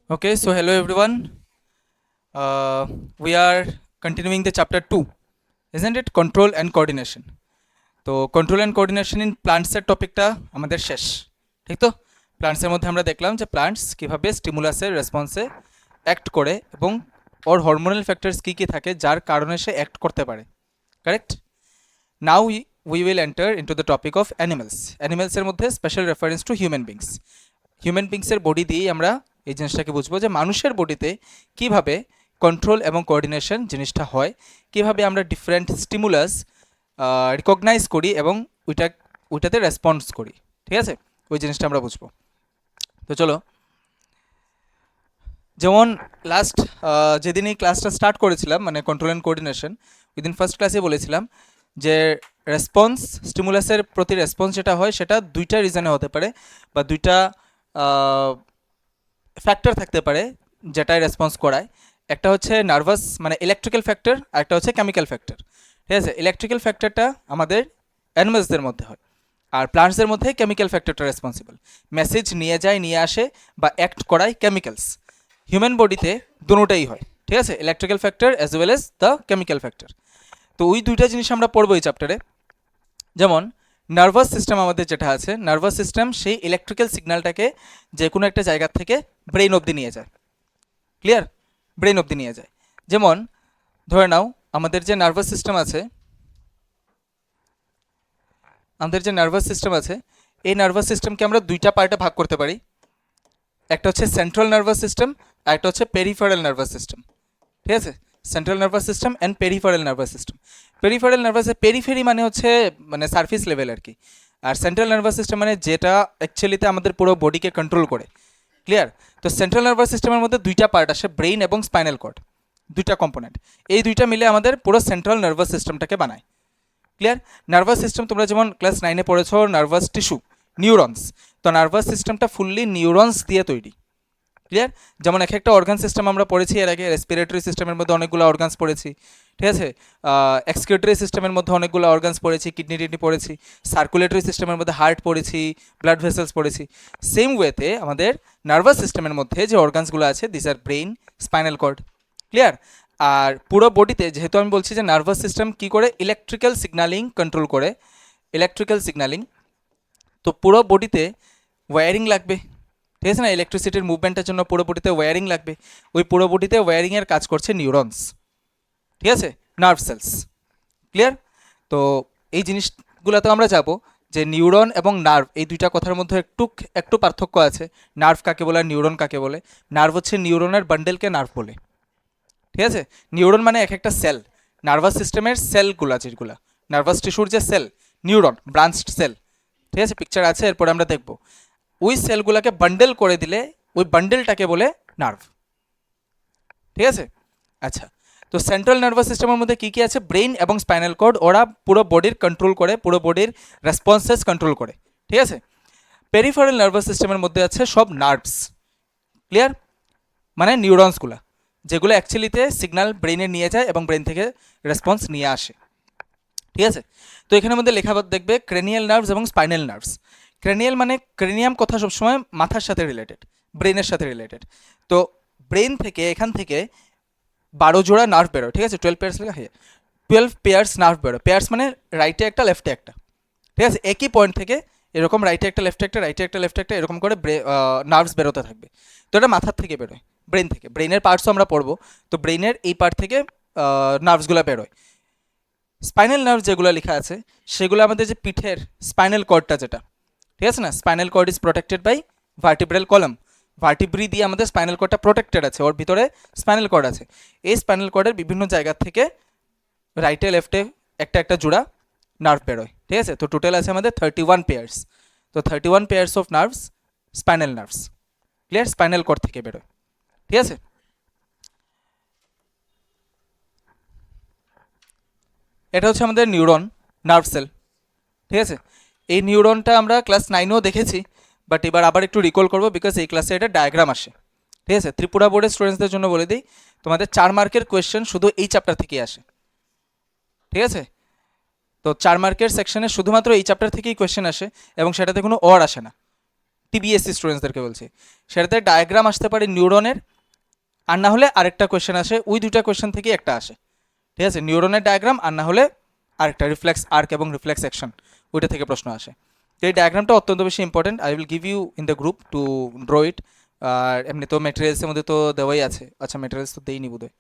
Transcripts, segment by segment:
Okay, so hello everyone. We are continuing the chapter 2, isn't it? Control and coordination. তো control and coordination in প্লান্টসের টপিকটা আমাদের শেষ, ঠিক তো? প্লান্টসের মধ্যে আমরা দেখলাম যে প্লান্টস কীভাবে স্টিমুলাসের রেসপন্সে অ্যাক্ট করে এবং ওর হরমোনাল ফ্যাক্টরস কী কী থাকে যার কারণে সে অ্যাক্ট করতে পারে, correct? Now we will enter into the topic of animals. অ্যানিমেলসের মধ্যে special reference to human beings. Human বিংসের বডি দিয়েই আমরা এই জিনিসটাকে বুঝবো যে মানুষের বডিতে কিভাবে কন্ট্রোল এবং কোঅর্ডিনেশন জিনিসটা হয়, কিভাবে আমরা ডিফারেন্ট স্টিমুলাস রিকগনাইজ করি এবং ওইটাতে রেসপন্স করি, ঠিক আছে? ওই জিনিসটা আমরা বুঝবো। তো চলো, যেমন লাস্ট যেদিন এই ক্লাসটা স্টার্ট করেছিলাম, মানে কন্ট্রোল অ্যান্ড কোঅর্ডিনেশন, ওই দিন ফার্স্ট ক্লাসে বলেছিলাম যে রেসপন্স, স্টিমুলাসের প্রতি রেসপন্স যেটা হয় সেটা দুইটা রিজনে হতে পারে বা দুইটা ফ্যাক্টর থাকতে পারে যেটাই রেসপন্স করায়। একটা হচ্ছে নার্ভাস মানে ইলেকট্রিক্যাল ফ্যাক্টর, আর একটা হচ্ছে কেমিক্যাল ফ্যাক্টর, ঠিক আছে? ইলেকট্রিক্যাল ফ্যাক্টরটা আমাদের অ্যানিমালসদের মধ্যে হয়, আর প্লান্টসদের মধ্যে কেমিক্যাল ফ্যাক্টরটা রেসপন্সিবল। মেসেজ নিয়ে যায়, নিয়ে আসে বা অ্যাক্ট করায় কেমিক্যালস। হিউম্যান বডিতে দুটোটাই হয়, ঠিক আছে? Electrical factor as well as the chemical factor. তো ওই দুইটা জিনিস আমরা পড়বো এই চ্যাপ্টারে। যেমন নার্ভাস সিস্টেম আমাদের যেটা আছে, নার্ভাস সিস্টেম সেই ইলেকট্রিক্যাল সিগন্যালটাকে যে কোনো একটা জায়গা থেকে ব্রেন অবধি নিয়ে যায়, ক্লিয়ার? ব্রেন অবধি নিয়ে যায়। যেমন ধরে নাও আমাদের যে নার্ভাস সিস্টেম আছে, এই নার্ভাস সিস্টেমকে আমরা দুইটা পার্টে ভাগ করতে পারি। একটা হচ্ছে সেন্ট্রাল নার্ভাস সিস্টেম, আর একটা হচ্ছে পেরিফেরাল নার্ভাস সিস্টেম, ঠিক আছে? Central nervous system and peripheral nervous system. Peripheral নার্ভাসে পেরিফেরি মানে হচ্ছে মানে সারফেস লেভেল আর কি, আর সেন্ট্রাল নার্ভাস সিস্টেম মানে যেটা অ্যাকচুয়ালিতে আমাদের পুরো বডিকে কন্ট্রোল করে, ক্লিয়ার? তো সেন্ট্রাল নার্ভাস সিস্টেমের মধ্যে দুইটা পার্ট আসে, ব্রেইন এবং স্পাইনাল কর্ড, দুইটা কম্পোনেন্ট। এই দুইটা মিলে আমাদের পুরো সেন্ট্রাল নার্ভাস সিস্টেমটাকে বানায়, ক্লিয়ার? নার্ভাস সিস্টেম তোমরা যেমন ক্লাস 9-এ পড়েছো নার্ভাস টিস্যু, নিউরনস। তো নার্ভাস সিস্টেমটা ফুললি নিউরনস দিয়ে তৈরি, ক্লিয়ার? যেমন এক একটা অর্গান সিস্টেম আমরা পড়েছি এর আগে, রেসপিরেটরি সিস্টেমের মধ্যে অনেকগুলো অর্গানস পড়েছি, ঠিক আছে? এক্সক্রিটরি সিস্টেমের মধ্যে অনেকগুলো অর্গানস পড়েছি, কিডনি টিডনি পড়েছি, সার্কুলেটরি সিস্টেমের মধ্যে হার্ট পড়েছি, ব্লাড ভেসেলস পড়েছি। সেম ওয়েতে আমাদের নার্ভাস সিস্টেমের মধ্যে যে অর্গানসগুলো আছে, this are brain, spinal cord, clear? আর পুরো বডিতে যেহেতু আমি বলছি যে নার্ভাস সিস্টেম কী করে ইলেকট্রিক্যাল সিগন্যালিং কন্ট্রোল করে, ইলেকট্রিক্যাল সিগন্যালিং, তো পুরো বডিতে ওয়্যারিং লাগবে, ঠিক আছে না? ইলেকট্রিসিটির মুভমেন্টের জন্য পুরো বডিতে ওয়্যারিং লাগবে। ওই পুরো বডিতে ওয়্যারিংয়ের কাজ করছে নিউরনস, ঠিক আছে? Nerve cells, clear? তো এই জিনিসগুলোতে আমরা যাব যে নিউরন এবং নার্ভ এই দুইটা কথার মধ্যে একটু একটু পার্থক্য আছে। নার্ভ কাকে বলে আর নিউরন কাকে বলে? নার্ভ হচ্ছে নিউরনের বান্ডেলকে নার্ভ বলে, ঠিক আছে? নিউরন মানে এক একটা সেল, নার্ভাস সিস্টেমের সেলগুলা যেগুলা, নার্ভাস টিস্যুর যে সেল, নিউরন ব্রাঞ্চড সেল, ঠিক আছে? পিকচার আছে, এরপরে আমরা দেখব। ওই সেলগুলোকে বান্ডেল করে দিলে ওই বান্ডেলটাকে বলে নার্ভ, ঠিক আছে? আচ্ছা, তো সেন্ট্রাল নার্ভাস সিস্টেমের মধ্যে কী কী আছে? ব্রেইন এবং স্পাইনাল কর্ড, ওরা পুরো বডির কন্ট্রোল করে, পুরো বডির রেসপন্সেস কন্ট্রোল করে, ঠিক আছে? পেরিফেরাল নার্ভাস সিস্টেমের মধ্যে আছে সব নার্ভস, ক্লিয়ার? মানে নিউরনসগুলো যেগুলো অ্যাকচুয়ালিতে সিগন্যাল ব্রেইনে নিয়ে যায় এবং ব্রেন থেকে রেসপন্স নিয়ে আসে, ঠিক আছে? তো এখানের মধ্যে লেখা দেখবে ক্রেনিয়াল নার্ভস এবং স্পাইনাল নার্ভস। ক্রেনিয়াল মানে ক্রেনিয়াম কথা সবসময় মাথার সাথে রিলেটেড, ব্রেনের সাথে রিলেটেড। তো ব্রেন থেকে এখান থেকে 12 জোড়া নার্ভ বেরোয়, ঠিক আছে? 12 পেয়ার্স লেখা, হ্যাঁ 12 পেয়ার্স নার্ভ বেরোয়। পেয়ার্স মানে রাইটে একটা লেফটে একটা, ঠিক আছে? একই পয়েন্ট থেকে এরকম রাইটে একটা লেফটে একটা, রাইটে একটা লেফটে একটা, এরকম করে নার্ভস বেরোতে থাকবে। তো এটা মাথার থেকে বেরোয়, ব্রেন থেকে। ব্রেনের পার্টসও আমরা পড়বো, তো ব্রেনের এই পার্ট থেকে নার্ভসগুলো বেরোয়। স্পাইনাল নার্ভ যেগুলো লেখা আছে সেগুলো আমাদের যে পিঠের স্পাইনাল কর্ডটা যেটা, ঠিক আছে না? Spinal cord is protected by vertebral column. Vertebrae দিয়ে আমাদের স্পাইনাল কর্ডটা প্রোটেক্টেড আছে, ওর ভিতরে স্পাইনাল কর্ড আছে। এই স্পাইনাল কর্ডের বিভিন্ন জায়গা থেকে রাইটে লেফটে একটা একটা জোড়া নার্ভ বেরোয়, ঠিক আছে? তো টোটাল আছে আমাদের 31 পেয়ার্স। তো 31 pairs of nerves, spinal nerves, clear? Spinal cord থেকে বেরোয়, ঠিক আছে? এটা হচ্ছে আমাদের নিউরন, নার্ভ সেল, ঠিক আছে? এই নিউরনটা আমরা ক্লাস 9-এও দেখেছি, বাট এবার আবার একটু রিকল করবো বিকজ এই ক্লাসে এটা ডায়াগ্রাম আসে, ঠিক আছে? ত্রিপুরা বোর্ডের স্টুডেন্টসদের জন্য বলে দিই, তোমাদের 4 মার্কের কোয়েশ্চেন শুধু এই চ্যাপ্টার থেকেই আসে, ঠিক আছে? তো 4 মার্কের সেকশনে শুধুমাত্র এই চ্যাপ্টার থেকেই কোয়েশ্চেন আসে এবং সেটাতে কোনো অর আসে না, টিবিএসসি স্টুডেন্টসদেরকে বলছি, সেটাতে ডায়াগ্রাম আসতে পারে নিউরনের, আর না হলে আরেকটা কোয়েশ্চেন আসে, ওই দুইটা কোয়েশ্চেন থেকে একটা আসে, ঠিক আছে, নিউরনের ডায়াগ্রাম আর না হলে আরেকটা রিফ্লেক্স আর্ক এবং রিফ্লেক্স অ্যাকশন, ওইটা থেকে প্রশ্ন আসে। তো এই ডায়াগ্রামটা অত্যন্ত বেশি important, I will give you in the group to draw it. আর এমনি তো মেটেরিয়ালসের মধ্যে তো দেওয়াই আছে, আচ্ছা মেটেরিয়ালস তো দেইনি বোধহয়,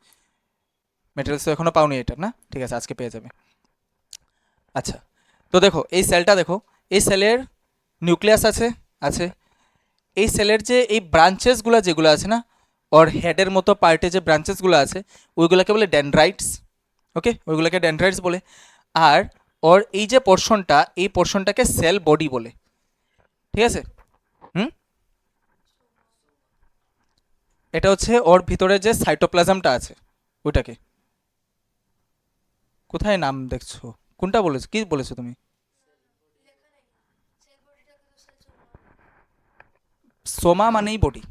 মেটেরিয়ালস তো এখনও পাওনি এটার, না ঠিক আছে আজকে পেয়ে যাবে। আচ্ছা, তো দেখো এই সেলটা দেখো, এই সেলের নিউক্লিয়াস আছে আছে এই সেলের যে এই ব্রাঞ্চেসগুলো যেগুলো আছে না, ওর হেডের মতো পার্টে যে ব্রাঞ্চেসগুলো আছে ওইগুলোকে বলে ডেনড্রাইটস, ওকে, ওইগুলোকে ডেনড্রাইটস বলে। আর ওর এই যে পোর্শনটা, এই পোর্শনটাকে সেল বডি বলে, ঠিক আছে। হুম, এটা হচ্ছে ওর ভিতরে যে সাইটোপ্লাজমটা আছে ওইটাকে, কোথায় নাম দেখছো, কোনটা বলেছো, কি বলেছো তুমি? সোমা মানেই বডি,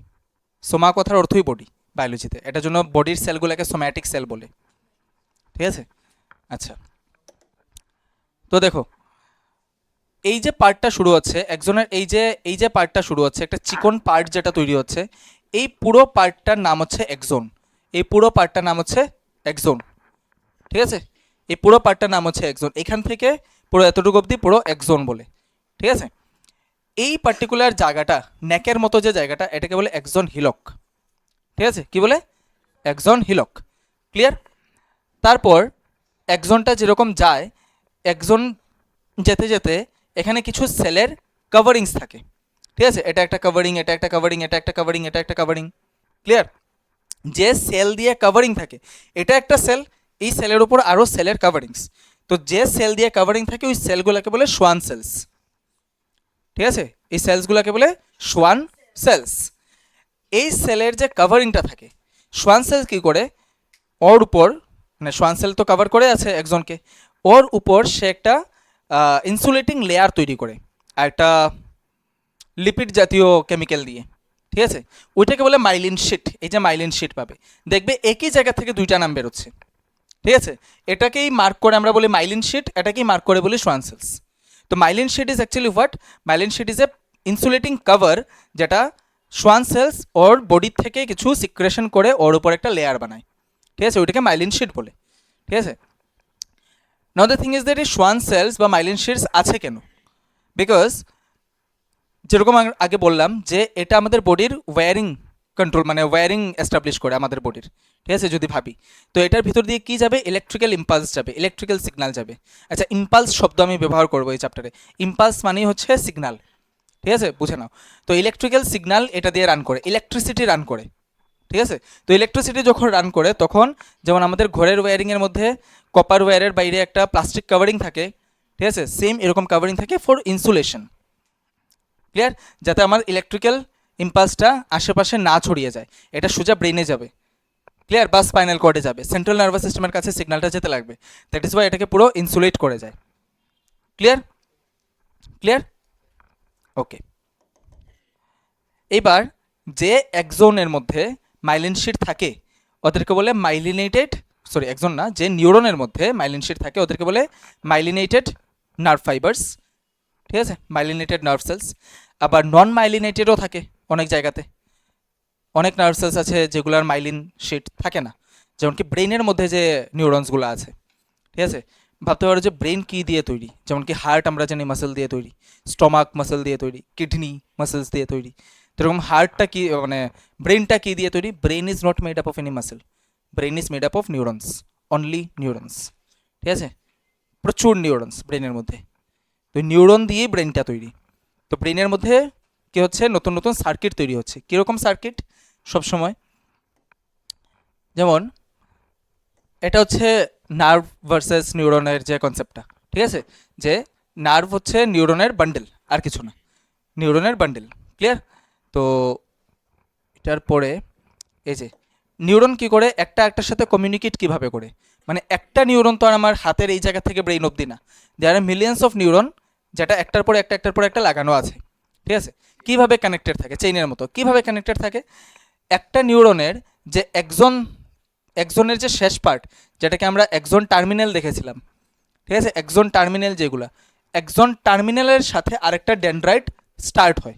সোমা কথার অর্থই বডি বায়োলজিতে, এটার জন্য বডির সেলগুলোকে সোম্যাটিক সেল বলে, ঠিক আছে। আচ্ছা, তো দেখো এই যে পার্টটা শুরু হচ্ছে একজনের, এই যে পার্টটা শুরু হচ্ছে, একটা চিকন পার্ট যেটা তৈরি হচ্ছে, এই পুরো পার্টটার নাম হচ্ছে এক্সন, এই পুরো পার্টটার নাম হচ্ছে এক্সন, ঠিক আছে, এই পুরো পার্টটার নাম হচ্ছে এক্সন, এখান থেকে পুরো এতটুকু অবধি পুরো এক্সন বলে, ঠিক আছে। এই পার্টিকুলার জায়গাটা, নেকের মতো যে জায়গাটা, এটাকে বলে এক্সন হিলক, ঠিক আছে, কি বলে, এক্সন হিলক, ক্লিয়ার। তারপর এক্সনটা যেরকম যায়, এক্সন যেতে যেতে এখানে কিছু সেলের কভারিংস থাকে, ঠিক আছে, এটা একটা কভারিং, এটা একটা কভারিং, এটা একটা কভারিং, এটা একটা কভারিং, ক্লিয়ার। যে সেল দিয়ে কভারিং থাকে, এটা একটা সেল, এই সেলের উপর আরও সেলের কভারিংস, তো যে সেল দিয়ে কভারিং থাকে ওই সেলগুলোকে বলে সোয়ান সেলস, ঠিক আছে, এই সেলসগুলোকে বলে সোয়ান সেলস। এই সেলের যে কভারিংটা থাকে, সোয়ান সেল কী করে, ওর উপর, মানে সোয়ান সেল তো কভার করে আছে একজনকে, ওর উপর সে একটা ইনসুলেটিং লেয়ার তৈরি করে, আর একটা লিপিড জাতীয় কেমিক্যাল দিয়ে, ঠিক আছে, ওইটাকে বলে মাইলিন শিট। এই যে মাইলিন শিট পাবে, দেখবে একই জায়গা থেকে দুইটা নাম বেরোচ্ছে, ঠিক আছে, এটাকেই মার্ক করে আমরা বলি মাইলিন শিট, এটাকেই মার্ক করে বলি সোয়ান সেলস। তো myelin sheath is actually what, myelin sheath is a insulating cover, যেটা সোয়ান সেলস ওর বডির থেকে কিছু সিক্রেশন করে ওর উপর একটা লেয়ার বানায়, ঠিক আছে, ওইটাকে মাইলিন শিট বলে, ঠিক আছে। নাও দ্য থিং ইজ দ্যাট এই সোয়ান সেলস বা মাইলিন শিটস আছে কেন, বিকজ যেরকম আগে বললাম যে এটা আমাদের বডির ওয়্যারিং কন্ট্রোল, মানে ওয়্যারিং এস্টাবলিশ করে আমাদের বডির, ঠিক আছে, যদি ভাবি, তো এটার ভিতর দিয়ে কী যাবে, ইলেকট্রিক্যাল ইম্পালস যাবে, ইলেকট্রিক্যাল সিগন্যাল যাবে। আচ্ছা, ইম্পালস শব্দ আমি ব্যবহার করবো এই চ্যাপ্টারে, ইম্পালস মানেই হচ্ছে সিগন্যাল, ঠিক আছে, বুঝে নাও। তো ইলেকট্রিক্যাল সিগন্যাল এটা দিয়ে রান করে, ইলেকট্রিসিটি রান করে, ঠিক আছে। তো ইলেকট্রিসিটি যখন রান করে তখন, যেমন আমাদের ঘরের ওয়্যারিংয়ের মধ্যে কপার ওয়্যারের বাইরে একটা প্লাস্টিক কাভারিং থাকে, ঠিক আছে, সেম এরকম কাভারিং থাকে ফর ইনসুলেশন, ক্লিয়ার, যাতে আমার ইলেকট্রিক্যাল ইম্পালসটা আশেপাশে না ছড়িয়ে যায়, এটা সোজা ব্রেনে যাবে, ক্লিয়ার, বা স্পাইনাল কর্ডে যাবে, সেন্ট্রাল নার্ভাস সিস্টেমের কাছে সিগন্যালটা যেতে লাগবে, দ্যাট ইজ ওয়াই এটাকে পুরো ইনসুলেট করে যায়, ক্লিয়ার, ক্লিয়ার, ওকে। এইবার যে একজনের মধ্যে মাইলিন শিট থাকে ওদেরকে বলে মাইলিনেটেড, সরি একজন না, যে নিউরনের মধ্যে মাইলিন শিট থাকে ওদেরকে বলে মাইলিনেটেড নার্ভ ফাইবার্স, ঠিক আছে, মাইলিনেটেড নার্ভ সেলস। আবার নন মাইলিনেটেডও থাকে অনেক জায়গাতে, অনেক নার্ভ সেলস আছে যেগুলোর মাইলিন শিট থাকে না, যেমন কি ব্রেনের মধ্যে যে নিউরনসগুলো আছে, ঠিক আছে, ভাবতে পারো যে ব্রেন কী দিয়ে তৈরি, যেমন কি হার্ট আমরা জানি মাসেল দিয়ে তৈরি, স্টমাক মাসেল দিয়ে তৈরি, কিডনি মাসেলস দিয়ে তৈরি, যেরকম হার্টটা কি, মানে ব্রেনটা কী দিয়ে তৈরি, brain is not made up of any muscle, brain is made up of neurons, only neurons, ঠিক আছে, প্রচুর নিউরনস ব্রেনের মধ্যে, তো নিউরন দিয়েই ব্রেনটা তৈরি। তো ব্রেনের মধ্যে কী হচ্ছে, নতুন নতুন সার্কিট তৈরি হচ্ছে, কীরকম সার্কিট, সবসময় যেমন এটা হচ্ছে নার্ভ ভার্সেস নিউরনের যে কনসেপ্টটা, ঠিক আছে, যে নার্ভ হচ্ছে নিউরনের বান্ডেল, আর কিছু না, নিউরনের বান্ডেল, ক্লিয়ার। তো এটার পরে এই যে নিউরন কি করে, একটা একটার সাথে কমিউনিকেট কিভাবে করে, মানে একটা নিউরন তো আর আমার হাতের এই জায়গা থেকে ব্রেইন অবধি না, দেয়ার আর মিলিয়ন্স অফ নিউরন, যেটা একটার পরে একটা একটার পরে একটা লাগানো আছে, ঠিক আছে, কীভাবে কানেক্টেড থাকে, চেইনের মতো কীভাবে কানেক্টেড থাকে, একটা নিউরনের যে একজনের যে শেষ পার্ট, যেটাকে আমরা একজন টার্মিনাল দেখেছিলাম, ঠিক আছে, একজন টার্মিনাল যেগুলা, একজন টার্মিনালের সাথে আরেকটা ডেনড্রাইট স্টার্ট হয়,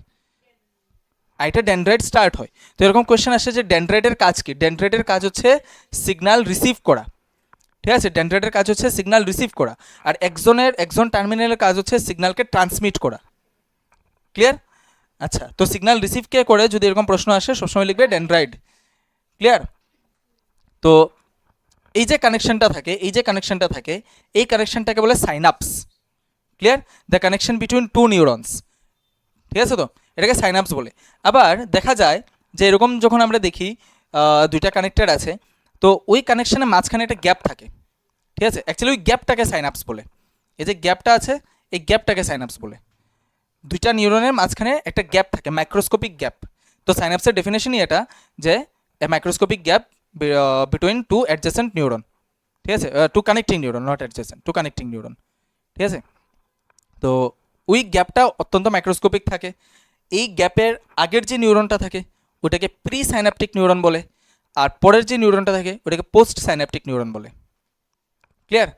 আর এটা ডেনড্রাইট স্টার্ট হয়। তো এরকম কোয়েশ্চেন আসে যে ডেনড্রাইটের কাজ কি? ডেনড্রাইটের কাজ হচ্ছে সিগন্যাল রিসিভ করা, ঠিক আছে? ডেনড্রাইটের কাজ হচ্ছে সিগন্যাল রিসিভ করা, আর এক্সন টার্মিনালের কাজ হচ্ছে সিগন্যালকে ট্রান্সমিট করা। ক্লিয়ার? আচ্ছা, তো সিগন্যাল রিসিভ কে করে যদি এরকম প্রশ্ন আসে সবসময় লিখবে ডেনড্রাইট। ক্লিয়ার? তো এই যে কানেকশনটা থাকে, এই কানেকশনটাকে বলে synapse. Clear? The connection between two neurons, ঠিক আছে? তো এটাকে সাইনাপস বলে। আবার দেখা যায় যে এরকম যখন আমরা দেখি দুইটা কানেক্টেড আছে, তো ওই কানেকশনের মাঝখানে একটা গ্যাপ থাকে, ঠিক আছে? অ্যাকচুয়ালি ওই গ্যাপটাকে সাইনাপস বলে। এই যে গ্যাপটা আছে, এই গ্যাপটাকে সাইনাপস বলে। দুইটা নিউরনের মাঝখানে একটা গ্যাপ থাকে, মাইক্রোস্কোপিক গ্যাপ। তো সাইনাপসের ডেফিনেশনই এটা যে a microscopic gap between two adjacent neuron, ঠিক আছে? Two connecting neuron, not adjacent, two connecting neuron, ঠিক আছে? তো ওই গ্যাপটা অত্যন্ত মাইক্রোস্কোপিক থাকে। এই গ্যাপের আগের যে নিউরনটা থাকে ওটাকে প্রি সাইন্যাপটিক নিউরন বলে, আর পরের যে নিউরনটা থাকে ওটাকে পোস্ট সাইন্যাপটিক নিউরন বলে। ক্লিয়ার?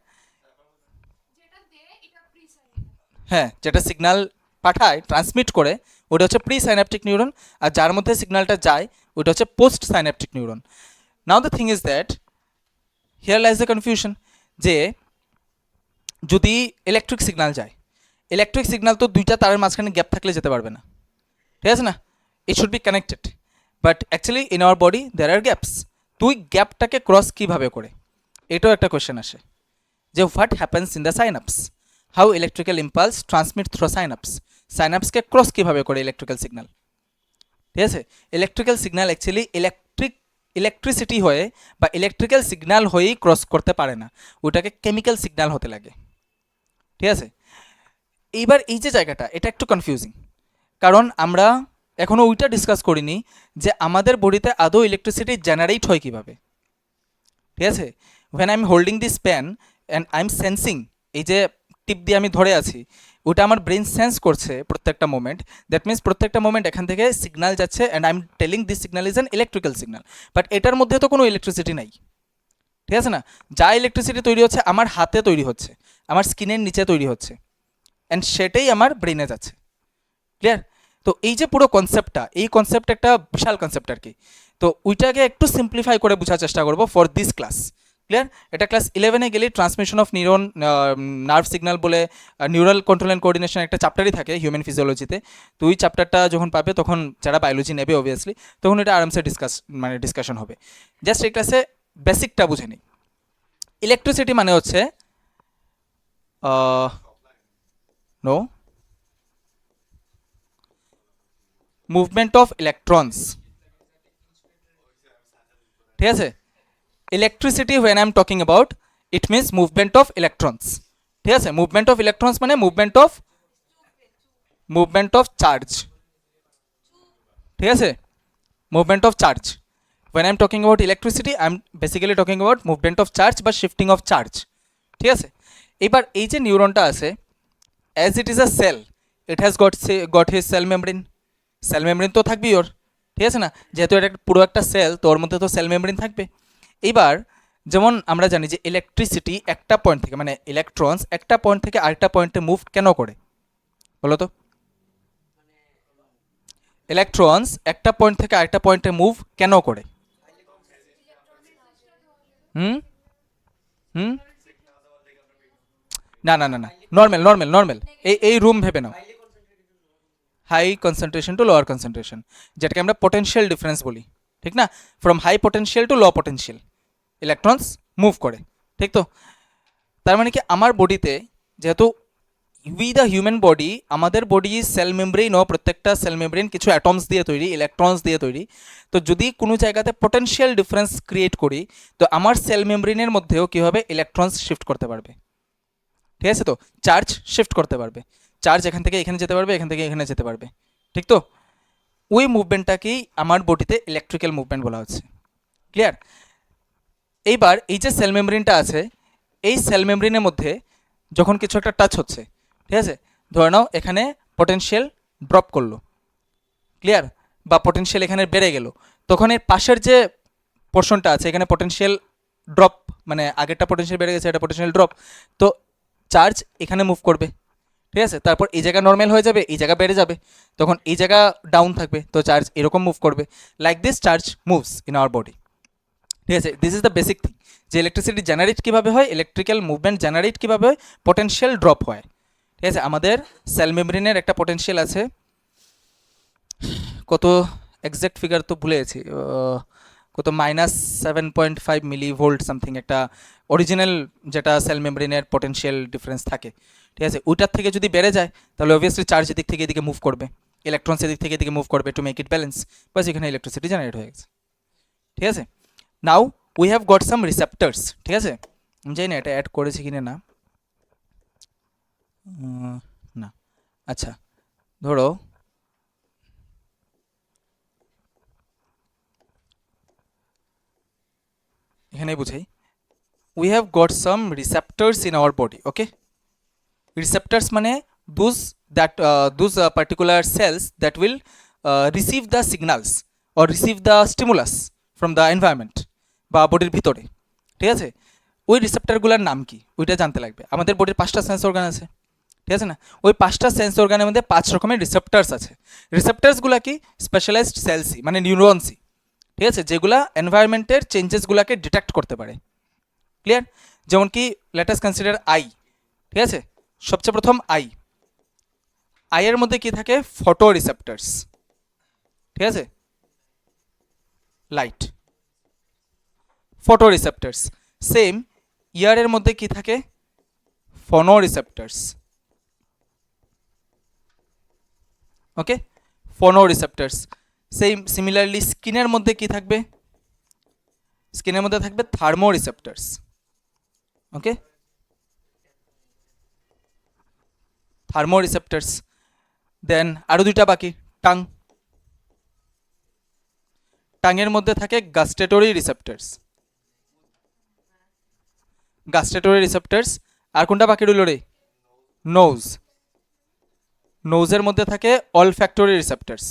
হ্যাঁ, যেটা সিগন্যাল পাঠায়, ট্রান্সমিট করে, ওটা হচ্ছে প্রি সাইন্যাপটিক নিউরন, আর যার মধ্যে সিগন্যালটা যায় ওটা হচ্ছে post synaptic neuron. Now the thing is that here lies the confusion, যে যদি ইলেকট্রিক সিগন্যাল যায়, ইলেকট্রিক সিগন্যাল তো দুইটা তারের মাঝখানে গ্যাপ থাকলে যেতে পারবে না, ঠিক আছে না? It should be connected, but actually in our body there are gaps. তুই গ্যাপটাকে ক্রস কীভাবে করে, এটাও একটা কোয়েশ্চেন আসে যে what happens in the synapse, how electrical impulse transmit through synapse. সাইনাপসকে ক্রস কীভাবে করে ইলেকট্রিক্যাল সিগন্যাল, ঠিক আছে? ইলেকট্রিক্যাল সিগন্যাল অ্যাকচুয়ালি ইলেকট্রিসিটি হয়ে বা ইলেকট্রিক্যাল সিগন্যাল হয়েই ক্রস করতে পারে না, ওটাকে কেমিক্যাল সিগন্যাল হতে লাগে, ঠিক আছে? এইবার এই যে জায়গাটা, এটা একটু কনফিউজিং, কারণ আমরা এখনও ওইটা ডিসকাস করিনি যে আমাদের বডিতে আদৌ ইলেকট্রিসিটি জেনারেট হয় কীভাবে, ঠিক আছে? When I am holding this pen and I am sensing, এই যে টিপ দিয়ে আমি ধরে আছি, ওটা আমার ব্রেন সেন্স করছে প্রত্যেকটা মোমেন্ট। দ্যাট মিনস প্রত্যেকটা মোমেন্ট এখান থেকে সিগন্যাল যাচ্ছে and I am telling this signal is an electrical signal, but এটার মধ্যে তো কোনো ইলেকট্রিসিটি নাই, ঠিক আছে না? যা ইলেকট্রিসিটি তৈরি হচ্ছে আমার হাতে তৈরি হচ্ছে, আমার স্কিনের নিচে তৈরি হচ্ছে, অ্যান্ড সেটাই আমার ব্রেনে যাচ্ছে। ক্লিয়ার? তো এই যে পুরো কনসেপ্টটা, এই কনসেপ্ট একটা বিশাল কনসেপ্ট আর কি। তো ওইটাকে একটু সিম্পলিফাই করে বোঝার চেষ্টা করবো ফর দিস ক্লাস। ক্লিয়ার? এটা ক্লাস 11-এ গেলে transmission of neuron nerve signal বলে নিউরাল কন্ট্রোল অ্যান্ড কোঅর্ডিনেশন একটা চ্যাপ্টারই থাকে হিউম্যান ফিজিওলজিতে। তো ওই চ্যাপ্টারটা যখন পাবে তখন যারা বায়োলজি নেবে অবভিয়াসলি, তখন এটা আরামসে ডিসকাশন হবে। জাস্ট এই ক্লাসে বেসিকটা বুঝে নিই। ইলেকট্রিসিটি মানে হচ্ছে নো মুভমেন্ট অফ ইলেকট্রনস, ঠিক আছে? Electricity when I am talking about, it means movement of electrons, ঠিক আছে? মুভমেন্ট অফ ইলেকট্রনস মানে মুভমেন্ট অফ চার্জ, ঠিক আছে? Movement of charge. When I am talking about electricity I am basically talking about movement of charge বা shifting of charge, ঠিক আছে? এবার এই যে নিউরনটা আছে, as it is a cell, it has got his cell membrane. Cell membrane তো থাকবেই ওর, ঠিক আছে না? যেহেতু এটা পুরো একটা সেল, তো ওর মধ্যে তো সেল মেমব্রেন থাকবে। এবার যেমন আমরা জানি যে ইলেকট্রিসিটি একটা পয়েন্ট থেকে, মানে ইলেকট্রনস একটা পয়েন্ট থেকে আরেকটা পয়েন্টে মুভ কেন করে বলো তো? ইলেকট্রনস একটা পয়েন্ট থেকে আরেকটা পয়েন্টে মুভ কেন করে? হুম হুম না না না না, নর্মাল এই রুম ভেবে নাও, high concentration to lower concentration, যেটাকে আমরা পোটেনশিয়াল ডিফারেন্স বলি, ঠিক না? From high potential to low potential electrons move করে, ঠিক তো? তার মানে কি আমার বডিতে, যেহেতু উই দ্য হিউম্যান বডি, আমাদের বডি সেল মেমব্রেনও প্রত্যেকটা সেল মেমব্রেন কিছু অ্যাটমস দিয়ে তৈরি, ইলেকট্রনস দিয়ে তৈরি। তো যদি কোনো জায়গাতে পোটেনশিয়াল ডিফারেন্স ক্রিয়েট করি, তো আমার সেল মেমব্রেনের মধ্যেও কী হবে, ইলেকট্রনস শিফট করতে পারবে, ঠিক আছে? তো চার্জ শিফট করতে পারবে, চার্জ এখান থেকে এখানে যেতে পারবে, এখান থেকে এখানে যেতে পারবে, ঠিক তো? ওই মুভমেন্টটাকেই আমার বডিতে ইলেকট্রিক্যাল মুভমেন্ট বলা হচ্ছে। ক্লিয়ার? এইবার এই যে সেল মেমব্রেনটা আছে, এই সেল মেমব্রেনের মধ্যে যখন কিছু একটা টাচ হচ্ছে, ঠিক আছে? ধরে নাও এখানে পটেনশিয়াল ড্রপ করলো, ক্লিয়ার? বা পটেনশিয়াল এখানে বেড়ে গেল, তখন এর পাশের যে পোর্শনটা আছে এখানে পটেনশিয়াল ড্রপ, মানে আগেরটা পটেনশিয়াল বেড়ে গেছে, এটা পটেনশিয়াল ড্রপ, তো চার্জ এখানে মুভ করবে, ঠিক আছে, তারপর এই জায়গা নর্মাল হয়ে যাবে, এই জায়গা বেড়ে যাবে, তখন এই জায়গা ডাউন থাকবে, তো চার্জ এরকম মুভ করবে। Like this charge moves in our body. ঠিক আছে, this is the basic thing, যে ইলেকট্রিসিটি জেনারেট কীভাবে হয়, ইলেকট্রিক্যাল মুভমেন্ট জেনারেট কীভাবে হয়, পোটেনশিয়াল ড্রপ হয়। ঠিক আছে, আমাদের সেল মেমব্রেনের একটা পোটেনশিয়াল আছে, কত এক্স্যাক্ট ফিগার তো ভুলে গেছি, কত -7.5 মিলি ভোল্ট সামথিং একটা অরিজিনাল যেটা সেল মেমব্রেনের পোটেনশিয়াল ডিফারেন্স থাকে। ঠিক আছে, ওইটার থেকে যদি বেড়ে যায় তাহলে অবভিয়াসলি চার্জ এদিক থেকে এদিকে মুভ করবে, ইলেকট্রনস এদিক থেকে এদিকে মুভ করবে টু মেক ইট ব্যালেন্স, বাস এখানে ইলেকট্রিসিটি জেনারেট হয়ে গেছে। ঠিক আছে, now we have got some receptors. ঠিক আছে, আমি জানি না এটা অ্যাড করেছি কিনা, না না, আচ্ছা ধরো এখানেই বুঝাই, we have got some receptors in our body. Okay, receptors মানে those particular cells that will receive the signals or receive the stimulus from the environment বা বডির ভিতরে। ঠিক আছে, ওই রিসেপ্টারগুলোর নাম কি ওইটা জানতে লাগবে। আমাদের বডির 5টা সেন্স অর্গান আছে, ঠিক আছে না, ওই 5টা সেন্স অর্গানের মধ্যে 5 রকমের রিসেপ্টার্স আছে। রিসেপ্টার্সগুলো কি স্পেশালাইজড সেলসই মানে নিউরনসই, ঠিক আছে, যেগুলা এনভায়রনমেন্টের চেঞ্জেসগুলোকে ডিটেক্ট করতে পারে। ক্লিয়ার, যেমন কি লেটাস কনসিডার আই। ঠিক আছে, সবচেয়ে প্রথম আইয়ের মধ্যে কি থাকে, ফটো রিসেপ্টার্স। ঠিক আছে, লাইট, ফটো রিসেপ্টার্স। সেম ইয়ারের মধ্যে কি থাকে, ফোনো রিসেপ্টার্স। ওকে, ফোনো রিসেপ্টার্স। সেম সিমিলারলি স্কিনের মধ্যে কি থাকবে, স্কিনের মধ্যে থাকবে থার্মো রিসেপ্টার্স। ওকে, থার্মো রিসেপ্টার্স। দেন আরও দুইটা বাকি, টাঙের মধ্যে থাকে গাস্টেটরি রিসেপ্টার্স, গাস্টেটরি রিসেপ্টার্স। আর কোনটা বাকি রইল রে, নোজ, নোজের মধ্যে থাকে অলফ্যাক্টরি রিসেপ্টার্স,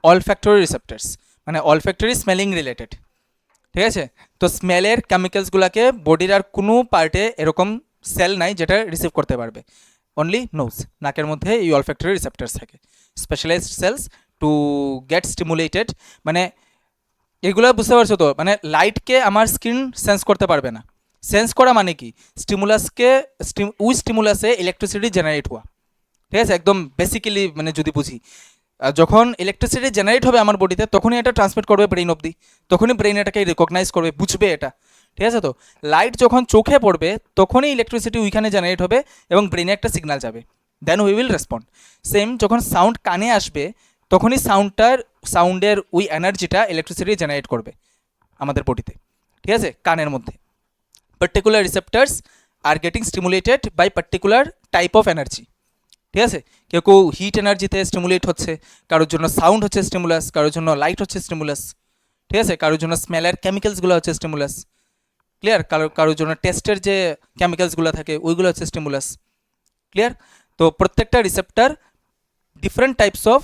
অলফ্যাক্টরি রিসেপ্টার্স মানে অলফ্যাক্টরি স্মেলিং রিলেটেড। ঠিক আছে, তো স্মেলের কেমিক্যালসগুলোকে বডির আর কোনো পার্টে এরকম সেল নাই যেটা রিসিভ করতে পারবে, অনলি নোজ, নাকের মধ্যে এই অলফ্যাক্টরি রিসেপ্টার্স থাকে, specialised cells to get stimulated. মানে এগুলো বুঝতে পারছো তো, মানে লাইটকে আমার স্কিন সেন্স করতে পারবে না। সেন্স করা মানে কি, স্টিমুলাসকে ওই স্টিমুলাসে ইলেকট্রিসিটি জেনারেট হওয়া। ঠিক আছে, একদম বেসিক্যালি মানে যদি বুঝি, যখন ইলেকট্রিসিটি জেনারেট হবে আমার বডিতে তখনই এটা ট্রান্সমিট করবে ব্রেইন অবধি, তখনই ব্রেইন এটাকে রিকগনাইজ করবে, বুঝবে এটা। ঠিক আছে, তো লাইট যখন চোখে পড়বে তখনই ইলেকট্রিসিটি ওইখানে জেনারেট হবে এবং ব্রেইনে একটা সিগন্যাল যাবে, then we will respond. Same যখন সাউন্ড কানে আসবে তখনই সাউন্ডের ওই এনার্জিটা ইলেকট্রিসিটি জেনারেট করবে আমাদের বডিতে। ঠিক আছে, কানের মধ্যে particular receptors are getting stimulated by particular type of energy. ঠিক আছে, কেউ কেউ হিট এনার্জিতে স্টিমুলেট হচ্ছে, কারোর জন্য সাউন্ড হচ্ছে স্টিমুলাস, কারোর জন্য লাইট হচ্ছে স্টিমুলাস। ঠিক আছে, কারোর জন্য স্মেলের কেমিক্যালসগুলো হচ্ছে স্টিমুলাস। ক্লিয়ার, কারোর জন্য টেস্টের যে কেমিক্যালসগুলো থাকে ওইগুলো হচ্ছে স্টিমুলাস। ক্লিয়ার, তো প্রত্যেকটা রিসেপ্টার ডিফারেন্ট টাইপস অফ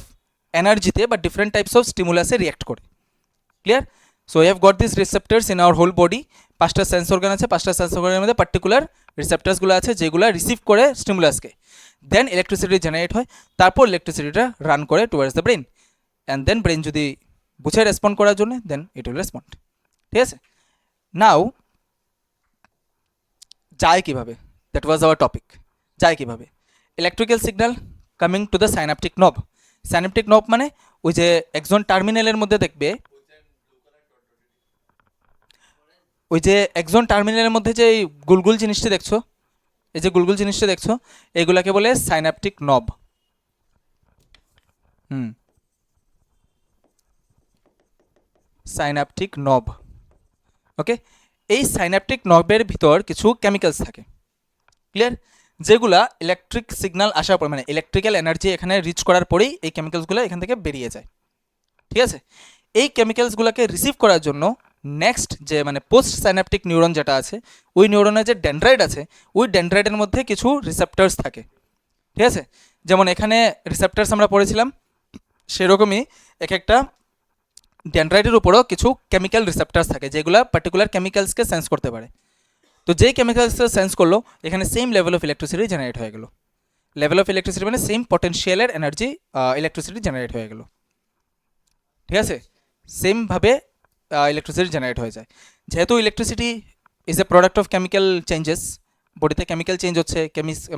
এনার্জিতে বা ডিফারেন্ট টাইপস অফ স্টিমুলাসে রিয়াক্ট করে। Clear, so we have got this receptors in our whole body. 5টা সেন্স অর্গান আছে, 5টা সেন্স অর্গানের মধ্যে পার্টিকুলার রিসেপ্টার্সগুলো আছে যেগুলো রিসিভ করে স্টিমুলাসকে, দেন ইলেকট্রিসিটি জেনারেট হয়, তারপর ইলেকট্রিসিটিটা রান করে towards the brain, and then brain যদি বুঝে রেসপন্ড করার জন্য দেন ইট উইল রেসপন্ড। ঠিক আছে, নাও যায় কীভাবে, দ্যাট ওয়াজ আওয়ার টপিক, যায় কীভাবে, electrical signal coming to the synaptic নব। সাইনাপটিক নব মানে ওই যে একজন টার্মিনালের মধ্যে দেখবে, ওই যে একজন টার্মিনালের মধ্যে যে গুলগুল জিনিসটি দেখছো, এই যে গুলগুল জিনিসটা দেখছো, এগুলাকে বলে সাইনাপটিক নব। সাইনাপটিক নব। ওকে, এই সাইনাপটিক নবের ভিতর কিছু কেমিক্যালস থাকে। ক্লিয়ার, যেগুলা ইলেকট্রিক সিগন্যাল আসার পর মানে ইলেকট্রিক্যাল এনার্জি এখানে রিচ করার পরেই এই কেমিক্যালসগুলো এখান থেকে বেরিয়ে যায়। ঠিক আছে, এই কেমিক্যালসগুলোকে রিসিভ করার জন্য নেক্সট যে মানে পোস্ট সাইনাপটিক নিউরন যেটা আছে, ওই নিউরনের যে ডেনড্রাইট আছে, ওই ডেনড্রাইটের মধ্যে কিছু রিসেপ্টার্স থাকে। ঠিক আছে, যেমন এখানে রিসেপ্টার্স আমরা পড়েছিলাম, সেরকমই এক একটা ডেনড্রাইটের উপরও কিছু কেমিক্যাল রিসেপ্টার্স থাকে যেগুলো পার্টিকুলার কেমিক্যালসকে সেন্স করতে পারে। তো যেই কেমিক্যালসটা সেন্স করলো এখানে same level of electricity generate হয়ে গেল। লেভেল অফ ইলেকট্রিসিটি মানে সেম পটেনশিয়ালের এনার্জি ইলেকট্রিসিটি জেনারেট হয়ে গেল, ঠিক আছে, সেমভাবে ইলেকট্রিসিটি জেনারেট হয়ে যায়। যেহেতু electricity is a product of chemical changes, বডিতে কেমিক্যাল চেঞ্জ হচ্ছে,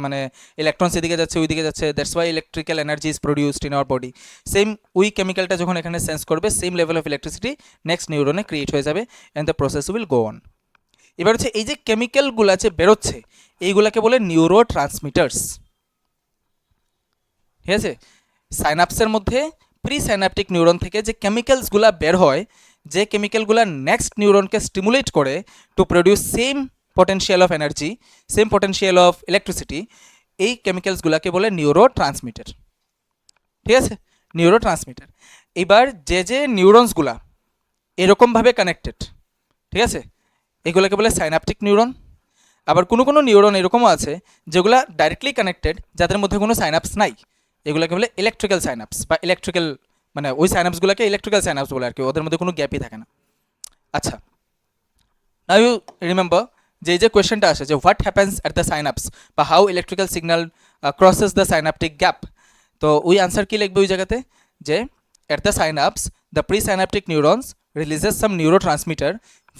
মানে ইলেকট্রনস এদিকে যাচ্ছে ওইদিকে যাচ্ছে, that's why electrical energy is produced in our body. Same ওই কেমিক্যালটা যখন এখানে সেন্স করবে same level of electricity next নিউরনে ক্রিয়েট হয়ে যাবে and the process will go on. এবার হচ্ছে এই যে কেমিক্যালগুলো আছে বেরোচ্ছে এইগুলাকে বলে নিউরো ট্রান্সমিটার্স, ঠিক আছে। সাইনাপসের মধ্যে প্রি সাইনাপটিক নিউরন থেকে যে কেমিক্যালসগুলো বের হয়, যে কেমিক্যালগুলো নেক্সট নিউরনকে স্টিমুলেট করে to produce same potential of energy, same potential of electricity, এই কেমিক্যালসগুলোকে বলে নিউরো ট্রান্সমিটার, ঠিক আছে, নিউরো ট্রান্সমিটার। এবার যে যে নিউরনসগুলা এরকমভাবে কানেক্টেড, ঠিক আছে, এগুলোকে বলে সাইনাপটিক নিউরন। আবার কোনো কোনো নিউরন এরকমও আছে যেগুলো ডাইরেক্টলি কানেক্টেড, যাদের মধ্যে কোনো সাইনাপস নাই, এগুলোকে বলে ইলেকট্রিক্যাল সাইনাপস বা ইলেকট্রিক্যাল, মানে ওই সাইনাপসগুলোকে ইলেকট্রিক্যাল সাইনাপস বলে আর কি, ওদের মধ্যে কোনো গ্যাপই থাকে না। আচ্ছা, নাও ইউ রিমেম্বার যে এই যে কোয়েশ্চেনটা আসে যে what happens at the synapse বা how electrical signal crosses the synaptic gap, তো ওই আনসার কী লিখবে ওই জায়গাতে যে at the synapse the pre synaptic neurons releases some neurotransmitter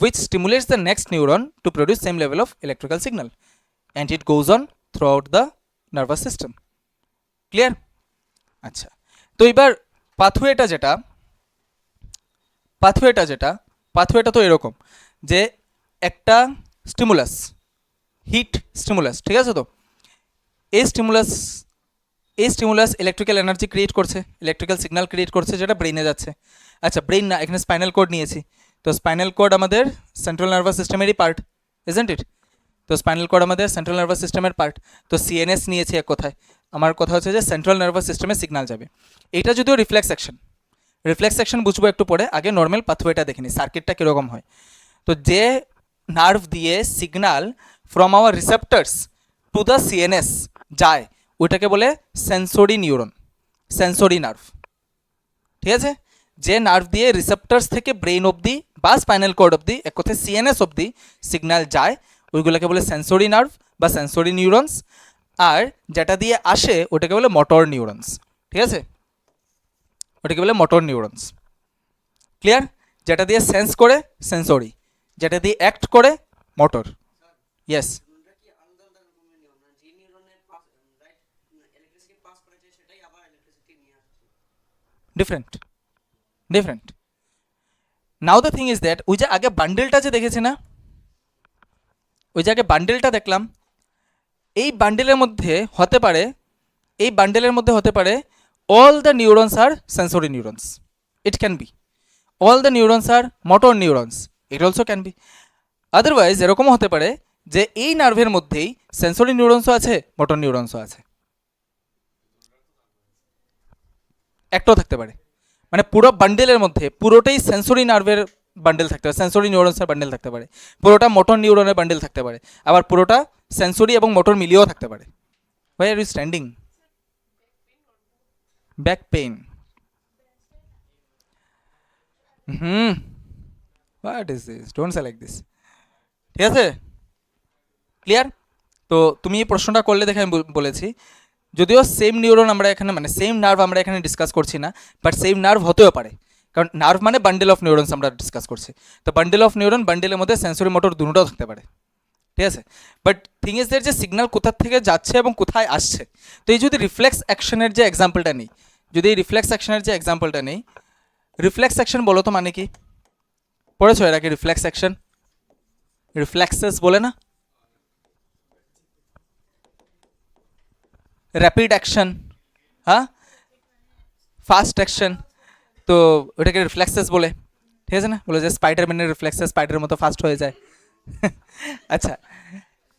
which stimulates the next neuron to produce same level of electrical signal and it goes on throughout the nervous system. Clear? আচ্ছা, তো এবার পাথওয়েটা তো এরকম যে একটা stimulus, hit stimulus, ঠিক আছে, তো এই স্টিমুলাস ইলেকট্রিক্যাল এনার্জি ক্রিয়েট করছে, ইলেকট্রিক্যাল সিগন্যাল ক্রিয়েট করছে, যেটা ব্রেইনে যাচ্ছে। আচ্ছা, ব্রেইন না, এখানে স্পাইনাল কোড নিয়েছি, তো স্পাইনাল কোড আমাদের সেন্ট্রাল নার্ভাস সিস্টেমেরই পার্ট, ইজন্ট ইট? তো স্পাইনাল কোড আমাদের সেন্ট্রাল নার্ভাস সিস্টেমের পার্ট, তো সিএনএস নিয়েছি এক কথায়। আমার কথা হচ্ছে যে সেন্ট্রাল নার্ভাস সিস্টেমে সিগন্যাল যাবে। এটা যদিও রিফ্লেক্স অ্যাকশন বুঝবো একটু পরে, আগে নর্মাল পাথওয়েটা দেখে নিই সার্কিটটা কীরকম হয়। তো যে নার্ভ দিয়ে signal from our receptors to the CNS যায় ওইটাকে বলে সেন্সরি নিউরন, সেন্সরি নার্ভ, ঠিক আছে। যে নার্ভ দিয়ে রিসেপ্টার্স থেকে ব্রেইন অবধি বা স্পাইনাল কর্ড অবধি, এক কথায় সিএনএস অবধি সিগন্যাল যায়, ওইগুলোকে বলে সেন্সরি নার্ভ বা সেন্সরি নিউরনস। আর যেটা দিয়ে আসে ওটাকে বলে মোটর নিউরনস, ঠিক আছে, ওটাকে বলে মোটর নিউরনস। ক্লিয়ার? যেটা দিয়ে সেন্স করে সেন্সরি, যেটা দিয়ে অ্যাক্ট করে motor. Yes, different. Now the thing is that ওই যে আগে বান্ডেলটা যে দেখেছি না, ওই যে আগে বান্ডেলটা দেখলাম, এই বান্ডেলের মধ্যে হতে পারে all the neurons are sensory neurons, it can be all the neurons are motor neurons, it also can be otherwise এরকমও হতে পারে যে এই নার্ভের মধ্যেই সেন্সরি নিউরনসও আছে, মোটর নিউরনসও আছে, একটাও থাকতে পারে। মানে পুরো বান্ডেলের মধ্যে পুরোটাই সেন্সরি নার্ভের বান্ডেল থাকতে পারে, সেন্সরি নিউরনসের বান্ডেল থাকতে পারে, পুরোটা মোটর নিউরনের বান্ডেল থাকতে পারে, আবার পুরোটা সেন্সরি এবং মোটর মিলিয়েও থাকতে পারে। Why are you standing? Back pain. What is this? Don't say like this. ঠিক আছে, ক্লিয়ার? তো তুমি এই প্রশ্নটা করলে দেখে আমি বলেছি, যদিও সেম নিউরন আমরা এখানে, মানে সেম নার্ভ আমরা এখানে ডিসকাস করছি না, বাট সেম নার্ভ হতেও পারে, কারণ নার্ভ মানে বান্ডেল অফ নিউরনস আমরা ডিসকাস করছি। তো বান্ডেল অফ নিউরন, বান্ডেলের মধ্যে সেন্সরি মোটর দুটোটাও থাকতে পারে, ঠিক আছে। বাট থিং ইজ দ্যাট যে সিগন্যাল কোথা থেকে যাচ্ছে এবং কোথায় আসছে। তো এই যদি রিফ্লেক্স অ্যাকশনের যে এক্সাম্পলটা নেই, রিফ্লেক্স অ্যাকশন বলো তো মানে কি? পড়েছো এর আগে রিফ্লেক্স অ্যাকশন? রিফ্লেক্সেস বলে না, র্যাপিড অ্যাকশন, হ্যাঁ, ফাস্ট অ্যাকশন, তো ওটাকে রিফ্লেক্সেস বলে, ঠিক আছে না? বলে যে স্পাইডারম্যানের রিফ্লেক্সেস স্পাইডারের মতো ফাস্ট হয়ে যায়। আচ্ছা,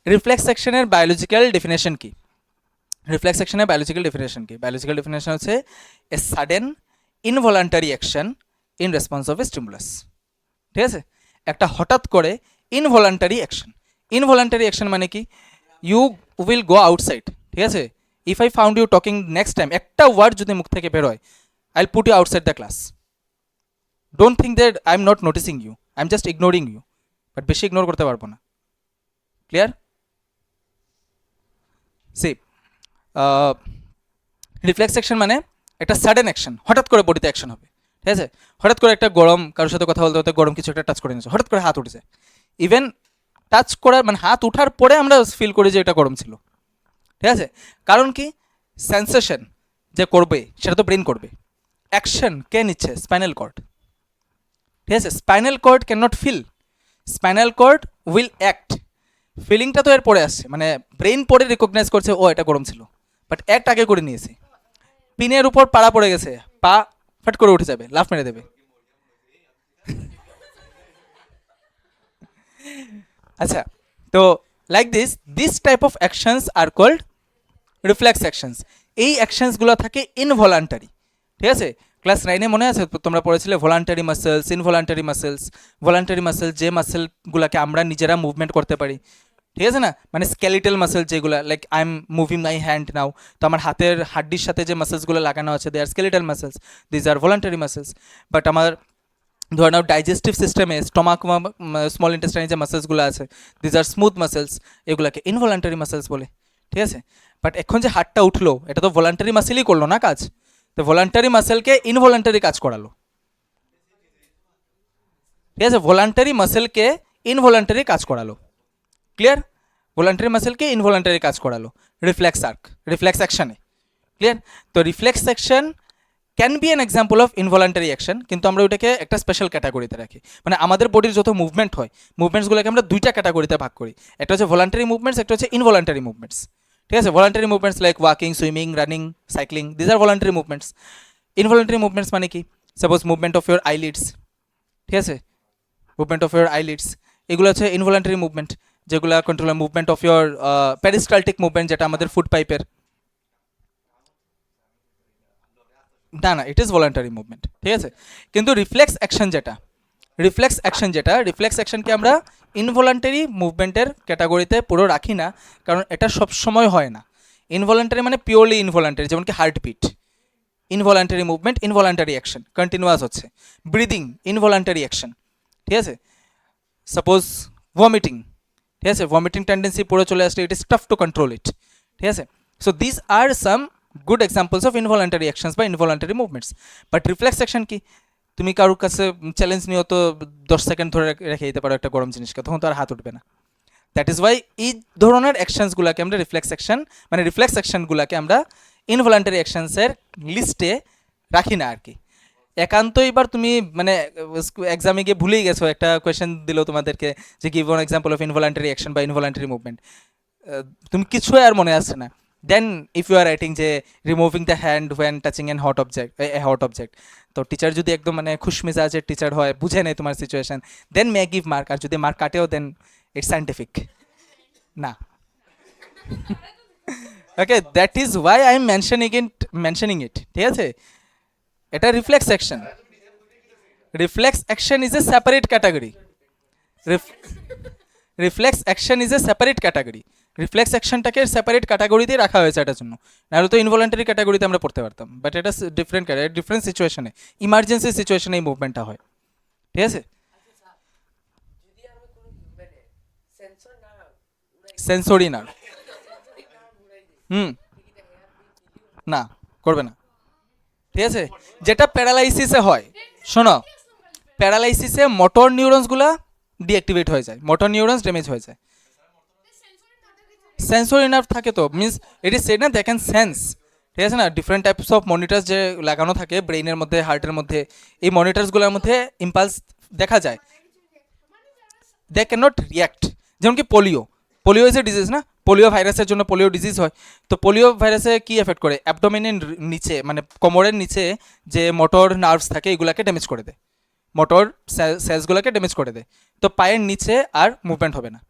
রিফ্লেক্স অ্যাকশনের বায়োলজিক্যাল ডেফিনেশন কি? বায়োলজিক্যাল ডেফিনেশন হচ্ছে a sudden involuntary action in response of A stimulus, ঠিক আছে। একটা হঠাৎ করে ইনভলান্টারি অ্যাকশন মানে কি? ইউ উইল গো আউটসাইড, ঠিক আছে। If I found you talking next time, একটা ওয়ার্ড যদি মুখ থেকে বের হয়, I will put you outside the class. Don't think that I am not noticing you, I am just ignoring you, but বেশি ignore করতে পারবো না, ক্লিয়ার? সি রিফ্লেক্স অ্যাকশন মানে একটা সাডেন অ্যাকশন, হঠাৎ করে বডিতে অ্যাকশন হবে, ঠিক আছে? হঠাৎ করে একটা গরম, কারোর সাথে কথা বলতে বলতে গরম কিছু একটা টাচ করে নিয়েছে, হঠাৎ করে হাত উঠেছে, ইভেন টাচ করার মানে হাত উঠার পরে আমরা ফিল করি যে এটা গরম ছিল, ঠিক আছে? কারণ কি, সেন্সেশন যে করবে সেটা তো ব্রেন করবে, অ্যাকশন কে নিচ্ছে? স্পাইনাল কর্ড, ঠিক আছে? Spinal cord can not feel, spinal cord will act, ফিলিংটা তো এর পরে আসছে, মানে ব্রেন পরে রিকগনাইজ করছে ও এটা গরম ছিল, বাট অ্যাক্ট আগে করে নিয়েছে। পিনের উপর পাড়া পড়ে গেছে, পা ফাট করে উঠে যাবে, লাফ মেরে দেবে। আচ্ছা, তো like this type of actions are called reflex actions. এই অ্যাকশনসগুলো থাকে ইনভলান্টারি, ঠিক আছে? ক্লাস 9-এ মনে আছে তোমরা পড়েছিলে voluntary muscles, involuntary muscles. Voluntary muscle যে মাসেলগুলোকে আমরা নিজেরা মুভমেন্ট করতে পারি, ঠিক আছে না? মানে স্কেলিটাল মাসেল যেগুলো, like I am moving my hand now, তো আমার হাতের হাড্ডির সাথে যে মাসেলসগুলো লাগানো আছে they are skeletal muscles, these are voluntary muscles. But আমার ধরে নাও ডাইজেস্টিভ সিস্টেমে স্টমাক, স্মল ইন্টেস্টাইনে যে মাসেলসগুলো আছে দিজ আর স্মুথ মাসেলস, এগুলোকে ইনভলান্টারি মাসেলস বলে, ঠিক আছে? বাট এখন যে হাতটা উঠলো এটা তো ভলান্টারি মাসেলই করলো না কাজ, তো ভলান্টারি মাসেলকে ইনভলান্টারি কাজ করালো, ঠিক আছে? ভলান্টারি মাসেলকে ইনভলান্টারি কাজ করালো, ক্লিয়ার? ভলান্টারি মাসেলকে ইনভলান্টারি কাজ করালো রিফ্লেক্স আর্ক, রিফ্লেক্স অ্যাকশনে, ক্লিয়ার? তো reflex action can be an example of involuntary action, কিন্তু আমরা ওইটাকে একটা স্পেশাল ক্যাটাগরিতে রাখি। মানে আমাদের বডির যত মুভমেন্ট হয়, মুভমেন্টসগুলোকে আমরা দুইটা ক্যাটাগরিতে ভাগ করি, একটা হচ্ছে ভলান্টারি মুভমেন্টস, একটা হচ্ছে ইনভলান্টারি মুভমেন্টস, ঠিক আছে? Voluntary movements like walking, swimming, running, cycling, these are voluntary movements. Involuntary movements মানে কি? Suppose movement of your eyelids, ঠিক আছে? মুভমেন্ট অফ ইউর আইলিডস, এগুলো হচ্ছে ইনভলান্টারি মুভমেন্ট, যেগুলো control movement of your peristaltic movement, যেটা আমাদের ফুড পাইপের, না না, ইট ইজ ভলান্টারি মুভমেন্ট, ঠিক আছে? কিন্তু রিফ্লেক্স অ্যাকশন যেটা, রিফ্লেক্স অ্যাকশনকে আমরা ইনভলান্টারি মুভমেন্টের ক্যাটাগরিতে পুরো রাখি না, কারণ এটা সব সময় হয় না। ইনভলান্টারি মানে পিওরলি ইনভলান্টারি, যেমন কি heartbeat, involuntary movement, involuntary action, continuous হচ্ছে। ব্রিদিং, ইনভলান্টারি অ্যাকশন, ঠিক আছে? সাপোজ ভমিটিং, ঠিক আছে? ভমিটিং টেন্ডেন্সি পড়ে চলে আসলে it is tough to control it, ঠিক আছে? So these are some good examples of involuntary actions বা involuntary movements. But reflex action কি? তুমি কারোর কাছে চ্যালেঞ্জ নিয়েও তো 10 সেকেন্ড ধরে রেখে দিতে পারো একটা গরম জিনিসকে, তখন তো আর হাত উঠবে না। দ্যাট ইজ ওয়াই এই ধরনের অ্যাকশনসগুলোকে আমরা রিফ্লেক্স অ্যাকশন, মানে রিফ্লেক্স অ্যাকশনগুলোকে আমরা ইনভলান্টারি অ্যাকশনসের লিস্টে রাখি না আর কি। একান্ত এবার তুমি মানে এক্সামে গিয়ে ভুলেই গেছো, একটা কোয়েশ্চেন দিল তোমাদেরকে যে give one example of involuntary action বা ইনভলান্টারি মুভমেন্ট, তুমি কিছুই আর মনে আসছে না। Then if you are writing যে removing the hand when touching an hot object, তো টিচার যদি একদম মানে খুশমিজাজের টিচার হয়, বুঝে নেয় তোমার situation, then may give mark, আর যদি মার্ক কাটেও দেন ইটস সাইন্টিফিক না। Okay, that is why I am mentioning it, ঠিক আছে? এটা reflex action, reflex action is a separate category, reflex action is a separate category, reflex অ্যাকশনটাকে separate ক্যাটাগরিতে রাখা হয়েছে এটার জন্য, নাহলে তো ইনভলান্টারি ক্যাটাগরিতে আমরা পড়তে পারতাম। বাট এটা ডিফারেন্ট ডিফারেন্ট সিচুয়েশনে, ইমার্জেন্সি সিচুয়েশনে এই মুভমেন্টটা হয়, ঠিক আছে? সেন্সরি না, হুম, না, করবে না, ঠিক আছে? যেটা প্যারালাইসিসে হয়, শোনো, প্যারালাইসিসে মোটর নিউরনসগুলো ডিঅ্যাক্টিভেট হয়ে যায়, মোটর নিউরনস ড্যামেজ হয়ে যায়। সেন্সরি নার্ভ থাকে তো, মিনস ইট ইজ সেড না দে ক্যান সেন্স, ঠিক আছে না? ডিফারেন্ট টাইপস অফ মনিটরস যে লাগানো থাকে ব্রেইনের মধ্যে, হার্টের মধ্যে, এই মনিটরসগুলোর মধ্যে ইম্পালস দেখা যায়, দে ক্যান নট রিয়াক্ট। যেমন কি polio, polio is a disease না, পোলিও ভাইরাসের জন্য পোলিও ডিজিজ হয়। তো পোলিও ভাইরাসে কি এফেক্ট করে? অ্যাবডোমেনের নিচে, মানে কোমরের নিচে যে মোটর নার্ভস থাকে এগুলাকে ড্যামেজ করে দেয়, মোটর সেলসগুলোকে ড্যামেজ করে দেয়। তো পায়ের নিচে আর মুভমেন্ট হবে না,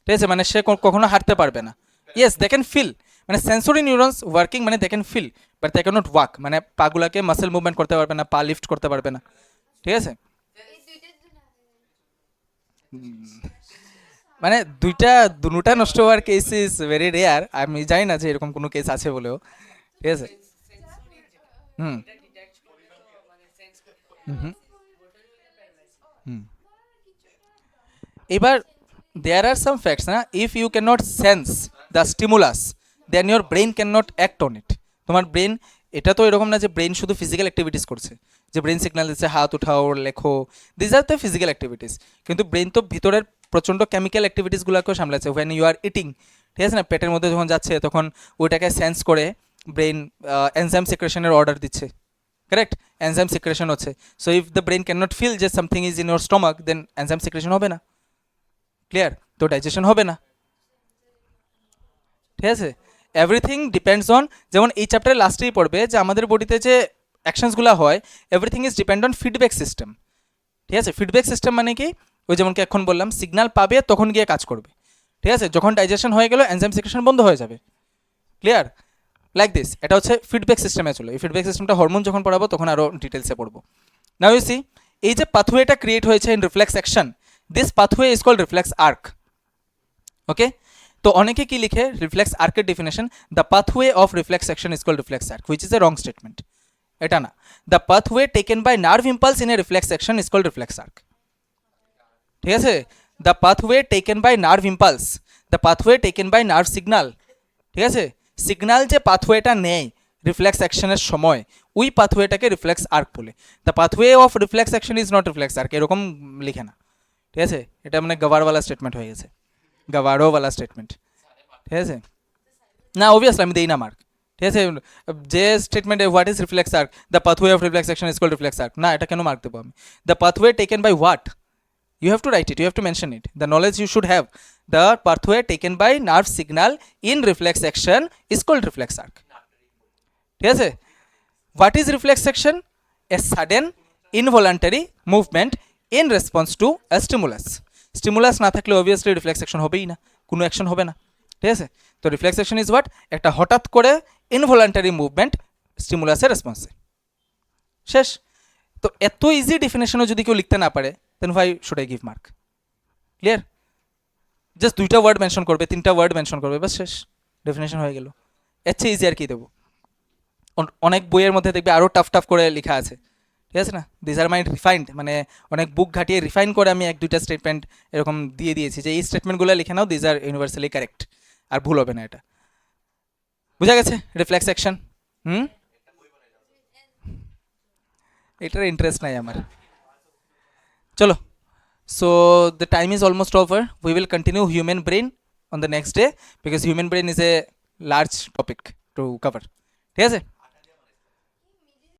ঠিক আছে? মানে সে কখনো হাঁটতে পারবে না। ইয়েস, দে ক্যান ফিল, মানে সেন্সরি নিউরনস ওয়ার্কিং, মানে they can feel, but they can not walk, মানে পাগুলাকে মাসেল মুভমেন্ট করতে পারবে না, পা লিফট করতে পারবে না, ঠিক আছে? মানে দুটা নষ্ট হওয়ার কেস ইজ ভেরি রেয়ার, আমি জানি না যে এরকম কোনো কেস আছে বলেও, ঠিক আছে? হুম, হুম, হুম। এবার there are some facts না, if you cannot sense the stimulus then your brain cannot act on it. তোমার ব্রেন, এটা তো এরকম না যে ব্রেন শুধু ফিজিক্যাল অ্যাক্টিভিটিস করছে, যে ব্রেন সিগন্যাল দিচ্ছে হাত উঠাও লেখো, this are the physical activities, কিন্তু ব্রেন তো ভিতরের প্রচণ্ড কেমিক্যাল অ্যাক্টিভিটিসগুলোকেও সামলাচ্ছে। ওয়েন ইউ আর ইটিং, ঠিক আছে না, পেটের মধ্যে যখন যাচ্ছে তখন ওইটাকে সেন্স করে ব্রেন এনজাইম সিক্রেশনের অর্ডার দিচ্ছে, কারেক্ট, এনজাইম সিক্রেশন হচ্ছে। So if the brain can not feel যে something is in your stomach, then enzyme secretion হবে না, ক্লিয়ার, তো ডাইজেশন হবে না, ঠিক আছে। এভরিথিং ডিপেন্ডস অন, যেমন এই চ্যাপ্টারে লাস্টেই পড়বে যে আমাদের বডিতে যে অ্যাকশনসগুলো হয়, everything is depend on feedback system, ঠিক আছে। ফিডব্যাক সিস্টেম মানে কি, ওই যেমন কি এখন বললাম, সিগন্যাল পাবে তখন গিয়ে কাজ করবে, ঠিক আছে। যখন ডাইজেশন হয়ে গেল এনজাইম সিক্রেশন বন্ধ হয়ে যাবে, ক্লিয়ার, লাইক দিস। এটা হচ্ছে ফিডব্যাক সিস্টেমে চলে। এই ফিডব্যাক সিস্টেমটা হরমোন যখন পড়াবো তখন আরও ডিটেলসে পড়বো। নাও ইউ সি, এই যে পাথওয়েটা ক্রিয়েট হয়েছে in reflex action, this pathway is called reflex arc, okay. তো অনেকে কি লিখে রিফ্লেক্স আর্কের definition, the pathway of reflex action is called reflex arc, which is a wrong statement. এটা না, the pathway taken by nerve impulse in a reflex action is called reflex arc, ঠিক আছে। The pathway taken by nerve impulse, the pathway taken by nerve signal, ঠিক আছে, signal যে পাথওয়েটা নেয় reflex অ্যাকশনের সময়, ওই পাথওয়েটাকে রিফ্লেক্স আর্ক বলে। The pathway of reflex action is not reflex arc, এরকম লিখে না, ঠিক আছে। এটা মানে গাভারওয়ালা স্টেটমেন্ট হয়ে গেছে, গাভারোওয়ালা স্টেটমেন্ট, ঠিক আছে। না অবভিয়াসলি আমি দেই না মার্ক, ঠিক আছে। যে স্টেটমেন্টে what is reflex arc, the pathway of reflex action is called reflex arc, না এটা কেন মার্ক দেবো আমি। The pathway taken by what, you have to write it, you have to mention it, the knowledge you should have, the pathway taken by nerve signal in reflex action is called reflex arc, ঠিক আছে। what is reflex action? A sudden involuntary movement in response to a stimulus, stimulus না থাকলে obviously reflex action হবেই না, কোনো action হবে না, ঠিক আছে। তো reflex action is what, একটা হঠাৎ করে involuntary movement স্টিমুলাসের রেসপন্সে, শেষ। তো এত ইজি ডেফিনেশনও যদি কেউ লিখতে না পারে, then why should I give mark? Clear, just দুইটা ওয়ার্ড মেনশন করবে, তিনটা ওয়ার্ড মেনশন করবে, বাস শেষ, ডেফিনেশন হয়ে গেল। এর চেয়ে ইজি আর কি দেবো। অনেক বইয়ের মধ্যে দেখবে আরও টাফ টাফ করে লেখা আছে, ঠিক আছে না, দিস আর মাই রিফাইন্ড, মানে অনেক বুক ঘাটিয়ে রিফাইন করে আমি এক দুইটা স্টেটমেন্ট এরকম দিয়ে দিয়েছি যে এই স্টেটমেন্টগুলো লিখে নাও, দিস আর ইউনিভার্সালি কারেক্ট, আর ভুল হবে না। এটা বুঝা গেছে, রিফ্লেক্স অ্যাকশন। এটার ইন্টারেস্ট নাই আমার, চলো। So the time is almost over. We will continue human brain on the next day because human brain is a large topic to cover, ঠিক আছে।